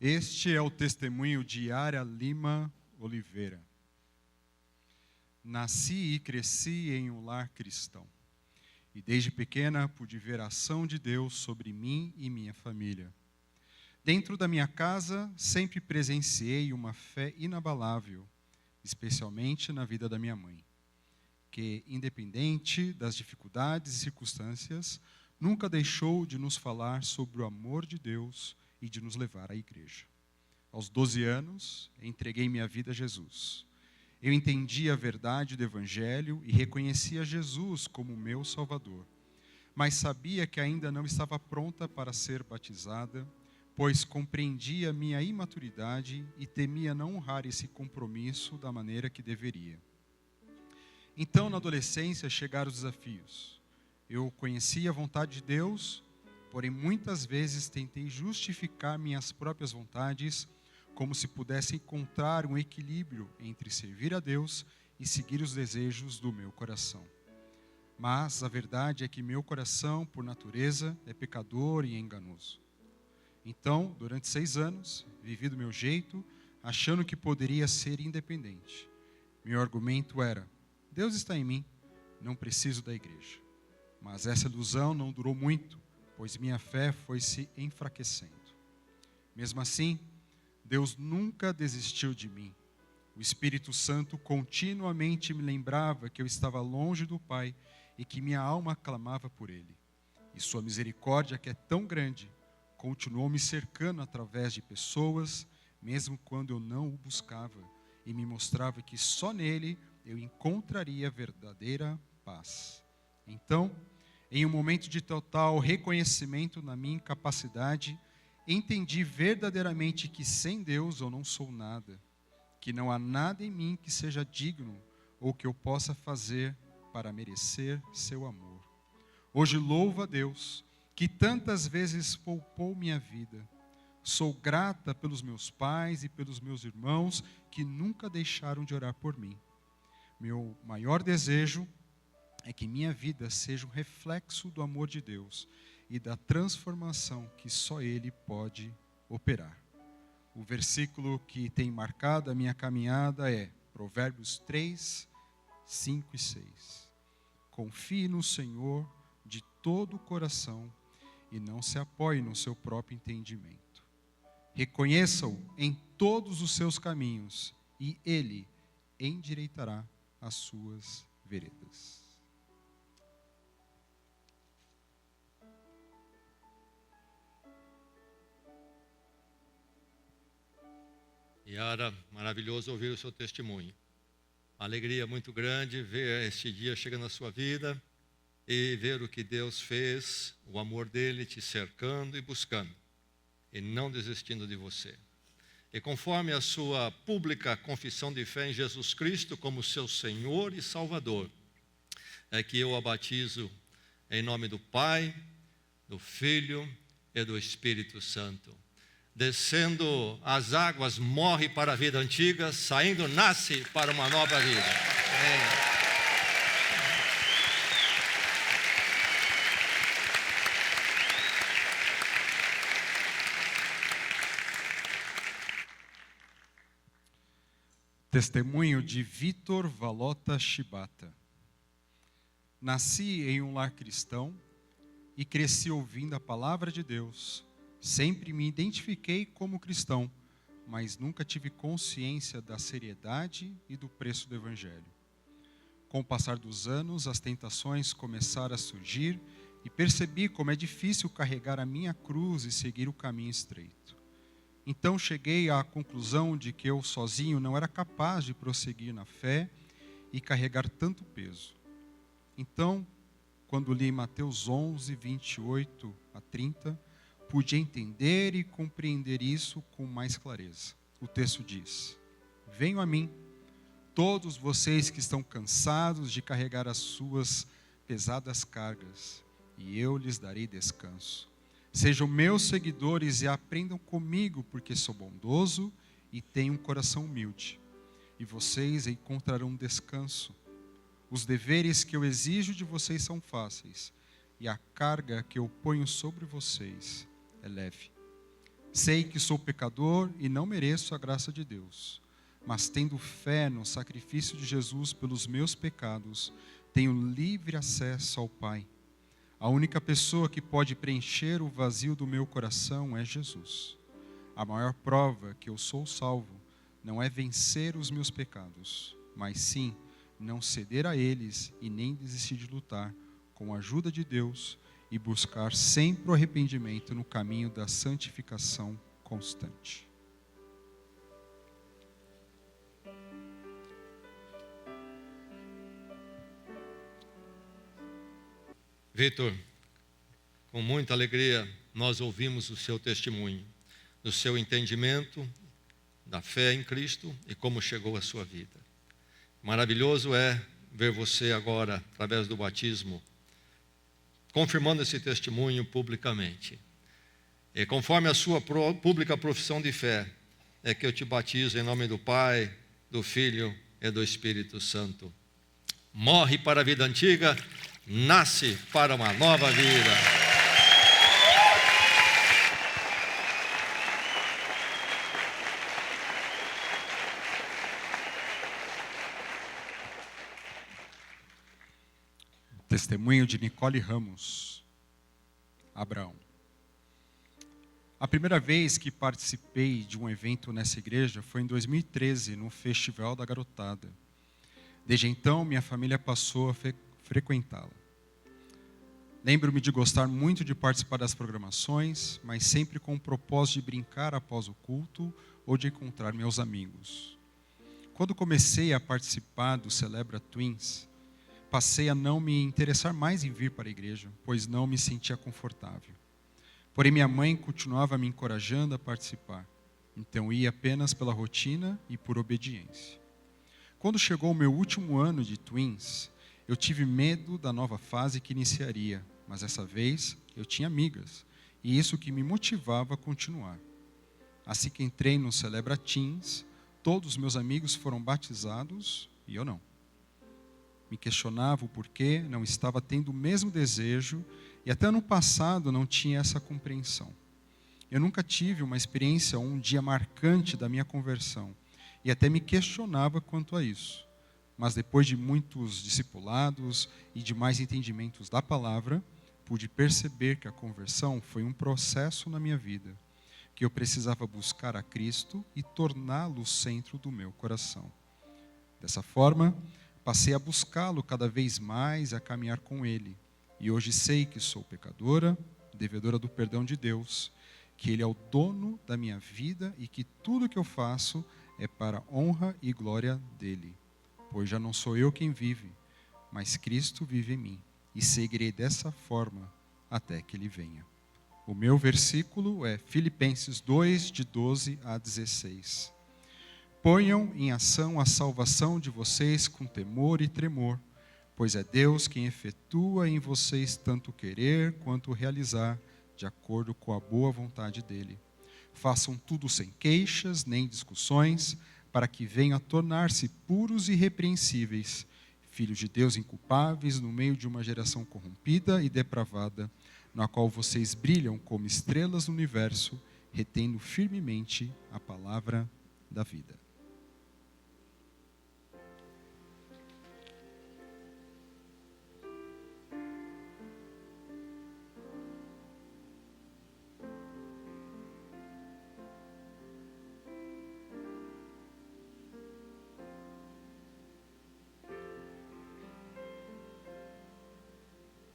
Este é o testemunho de Yara Lima Oliveira. Nasci e cresci em um lar cristão. E desde pequena pude ver a ação de Deus sobre mim e minha família. Dentro da minha casa, sempre presenciei uma fé inabalável, especialmente na vida da minha mãe, que, independente das dificuldades e circunstâncias, nunca deixou de nos falar sobre o amor de Deus e de nos levar à igreja. Aos 12 anos, entreguei minha vida a Jesus. Eu entendi a verdade do Evangelho e reconhecia Jesus como meu Salvador, mas sabia que ainda não estava pronta para ser batizada, pois compreendia minha imaturidade e temia não honrar esse compromisso da maneira que deveria. Então, na adolescência, chegaram os desafios. Eu conhecia a vontade de Deus, porém muitas vezes tentei justificar minhas próprias vontades, como se pudesse encontrar um equilíbrio entre servir a Deus e seguir os desejos do meu coração. Mas a verdade é que meu coração, por natureza, é pecador e enganoso. Então, durante 6 anos, vivi do meu jeito, achando que poderia ser independente. Meu argumento era: Deus está em mim, não preciso da igreja. Mas essa ilusão não durou muito, pois minha fé foi se enfraquecendo. Mesmo assim, Deus nunca desistiu de mim. O Espírito Santo continuamente me lembrava que eu estava longe do Pai e que minha alma clamava por Ele. E sua misericórdia, que é tão grande, continuou me cercando através de pessoas, mesmo quando eu não o buscava, e me mostrava que só nele eu encontraria verdadeira paz. Então, em um momento de total reconhecimento na minha incapacidade, entendi verdadeiramente que sem Deus eu não sou nada, que não há nada em mim que seja digno ou que eu possa fazer para merecer seu amor. Hoje louvo a Deus, que tantas vezes poupou minha vida. Sou grata pelos meus pais e pelos meus irmãos que nunca deixaram de orar por mim. Meu maior desejo é que minha vida seja um reflexo do amor de Deus e da transformação que só Ele pode operar. O versículo que tem marcado a minha caminhada é Provérbios 3, 5 e 6. Confie no Senhor de todo o coração e não se apoie no seu próprio entendimento. Reconheça-o em todos os seus caminhos e Ele endireitará as suas veredas. Yara, maravilhoso ouvir o seu testemunho. Uma alegria muito grande ver este dia chegando na sua vida e ver o que Deus fez, o amor dele te cercando e buscando, e não desistindo de você. E conforme a sua pública confissão de fé em Jesus Cristo como seu Senhor e Salvador, é que eu a batizo em nome do Pai, do Filho e do Espírito Santo. Descendo as águas, morre para a vida antiga, saindo, nasce para uma nova vida. Amém. Testemunho de Vitor Valota Shibata. Nasci em um lar cristão e cresci ouvindo a palavra de Deus. Sempre me identifiquei como cristão, mas nunca tive consciência da seriedade e do preço do Evangelho. Com o passar dos anos, as tentações começaram a surgir e percebi como é difícil carregar a minha cruz e seguir o caminho estreito. Então cheguei à conclusão de que eu sozinho não era capaz de prosseguir na fé e carregar tanto peso. Então, quando li Mateus 11, 28 a 30, pude entender e compreender isso com mais clareza. O texto diz: Venham a mim, todos vocês que estão cansados de carregar as suas pesadas cargas, e eu lhes darei descanso. Sejam meus seguidores e aprendam comigo, porque sou bondoso e tenho um coração humilde. E vocês encontrarão descanso. Os deveres que eu exijo de vocês são fáceis, e a carga que eu ponho sobre vocês é leve. Sei que sou pecador e não mereço a graça de Deus, mas tendo fé no sacrifício de Jesus pelos meus pecados, tenho livre acesso ao Pai. A única pessoa que pode preencher o vazio do meu coração é Jesus. A maior prova que eu sou salvo não é vencer os meus pecados, mas sim não ceder a eles e nem desistir de lutar com a ajuda de Deus e buscar sempre o arrependimento no caminho da santificação constante. Vitor, com muita alegria nós ouvimos o seu testemunho, do seu entendimento, da fé em Cristo e como chegou à sua vida. Maravilhoso é ver você agora, através do batismo, confirmando esse testemunho publicamente. E conforme a sua pública profissão de fé, é que eu te batizo em nome do Pai, do Filho e do Espírito Santo. Morre para a vida antiga, nasce para uma nova vida. Testemunho de Nicole Ramos, Abraão. A primeira vez que participei de um evento nessa igreja foi em 2013, no Festival da Garotada. Desde então, minha família passou a frequentá-la. Lembro-me de gostar muito de participar das programações, mas sempre com o propósito de brincar após o culto ou de encontrar meus amigos. Quando comecei a participar do Celebra Twins, passei a não me interessar mais em vir para a igreja, pois não me sentia confortável. Porém, minha mãe continuava me encorajando a participar, então ia apenas pela rotina e por obediência. Quando chegou o meu último ano de Twins, eu tive medo da nova fase que iniciaria, mas dessa vez eu tinha amigas, e isso que me motivava a continuar. Assim que entrei no Celebra Teens, todos os meus amigos foram batizados e eu não. Me questionava o porquê, não estava tendo o mesmo desejo e até ano passado não tinha essa compreensão. Eu nunca tive uma experiência ou um dia marcante da minha conversão e até me questionava quanto a isso. Mas depois de muitos discipulados e de mais entendimentos da palavra, pude perceber que a conversão foi um processo na minha vida, que eu precisava buscar a Cristo e torná-lo o centro do meu coração. Dessa forma, passei a buscá-lo cada vez mais, a caminhar com Ele. E hoje sei que sou pecadora, devedora do perdão de Deus, que Ele é o dono da minha vida e que tudo que eu faço é para a honra e glória dEle. Pois já não sou eu quem vive, mas Cristo vive em mim. E seguirei dessa forma até que Ele venha. O meu versículo é Filipenses 2, de 12 a 16. Ponham em ação a salvação de vocês com temor e tremor, pois é Deus quem efetua em vocês tanto querer quanto realizar, de acordo com a boa vontade dEle. Façam tudo sem queixas nem discussões, para que venham a tornar-se puros e irrepreensíveis, filhos de Deus inculpáveis no meio de uma geração corrompida e depravada, na qual vocês brilham como estrelas no universo, retendo firmemente a palavra da vida.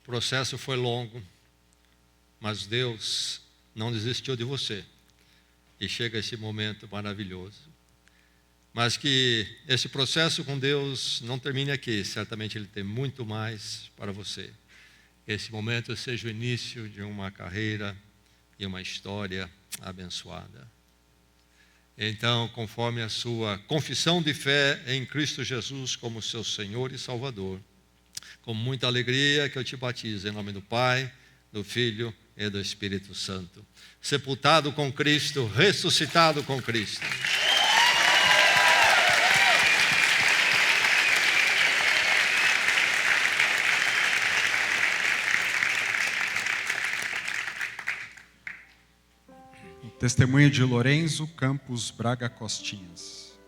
O processo foi longo, mas Deus não desistiu de você. E chega esse momento maravilhoso. Mas que esse processo com Deus não termine aqui. Certamente Ele tem muito mais para você. Que esse momento seja o início de uma carreira e uma história abençoada. Então, conforme a sua confissão de fé em Cristo Jesus como seu Senhor e Salvador, com muita alegria que eu te batizo em nome do Pai, do Filho e do Espírito Santo. Sepultado com Cristo, ressuscitado com Cristo. Testemunho de Lorenzo Campos Braga Costinhas.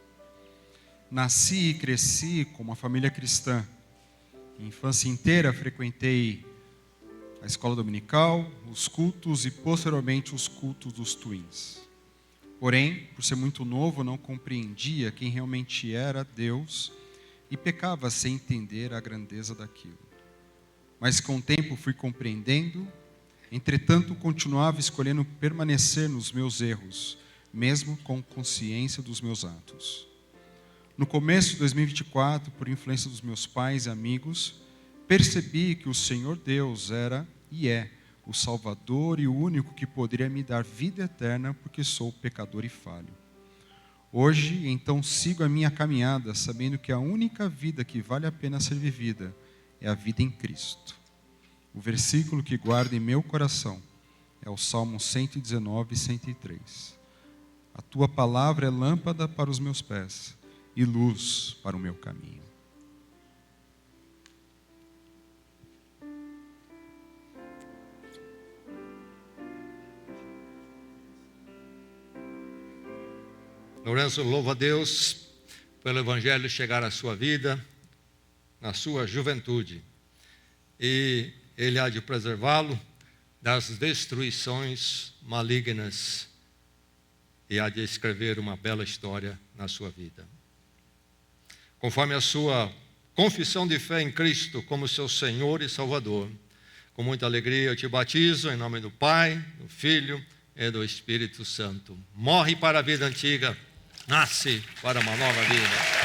Nasci e cresci com uma família cristã. Minha infância inteira frequentei a escola dominical, os cultos e posteriormente os cultos dos Twins. Porém, por ser muito novo, não compreendia quem realmente era Deus e pecava sem entender a grandeza daquilo. Mas com o tempo fui compreendendo, entretanto continuava escolhendo permanecer nos meus erros, mesmo com consciência dos meus atos. No começo de 2024, por influência dos meus pais e amigos, percebi que o Senhor Deus era e é o Salvador e o único que poderia me dar vida eterna, porque sou pecador e falho. Hoje, então, sigo a minha caminhada, sabendo que a única vida que vale a pena ser vivida é a vida em Cristo. O versículo que guardo em meu coração é o Salmo 119, 103. A tua palavra é lâmpada para os meus pés e luz para o meu caminho. Lourenço louva a Deus pelo Evangelho chegar à sua vida, na sua juventude. E Ele há de preservá-lo das destruições malignas e há de escrever uma bela história na sua vida. Conforme a sua confissão de fé em Cristo como seu Senhor e Salvador, com muita alegria eu te batizo em nome do Pai, do Filho e do Espírito Santo. Morre para a vida antiga, nasce para uma nova vida.